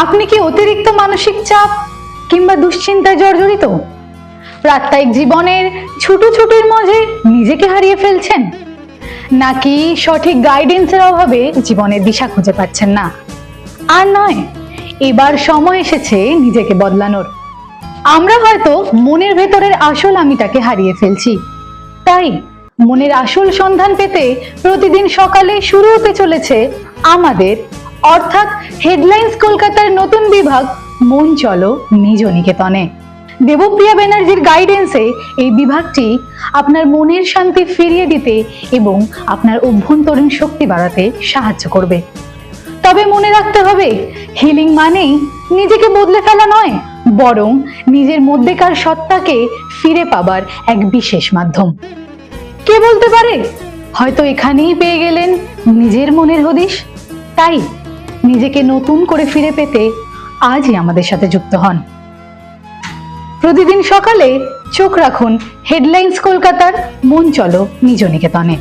আপনি কি অতিরিক্ত মানসিক চাপ কিংবা দুশ্চিন্তায় জর্জরিত? প্রাত্যহিক জীবনের ছুটোছুটির মাঝে নিজেকে হারিয়ে ফেলছেন, নাকি সঠিক গাইডেন্সের অভাবে জীবনের দিশা খুঁজে পাচ্ছেন না? আর নয়, এবার সময় এসেছে নিজেকে বদলানোর। আমরা হয়তো মনের ভেতরের আসল আমিটাকে হারিয়ে ফেলছি, তাই মনের আসল সন্ধান পেতে প্রতিদিন সকালে শুরু হতে চলেছে আমাদের, অর্থাৎ হেডলাইন্স কলকাতার নতুন বিভাগ মন চলো নিজ নিকেতনে। দেবপ্রিয়া ব্যানার্জির গাইডেন্সে এই বিভাগটি আপনার মনের শান্তি ফিরিয়ে দিতে এবং আপনার অভ্যন্তরীণ শক্তি বাড়াতে সাহায্য করবে। তবে মনে রাখতে হবে, হিলিং মানেই নিজেকে বদলে ফেলা নয়, বরং নিজের মধ্যেকার সত্তাকে ফিরে পাবার এক বিশেষ মাধ্যম। কে বলতে পারে, হয়তো এখানেই পেয়ে গেলেন নিজের মনের হদিশ। তাই নিজেকে নতুন করে ফিরে পেতে আজই আমাদের সাথে যুক্ত হন। প্রতিদিন সকালে চোখ রাখুন হেডলাইন্স কলকাতার মন চলো নিজ নিকেতনে।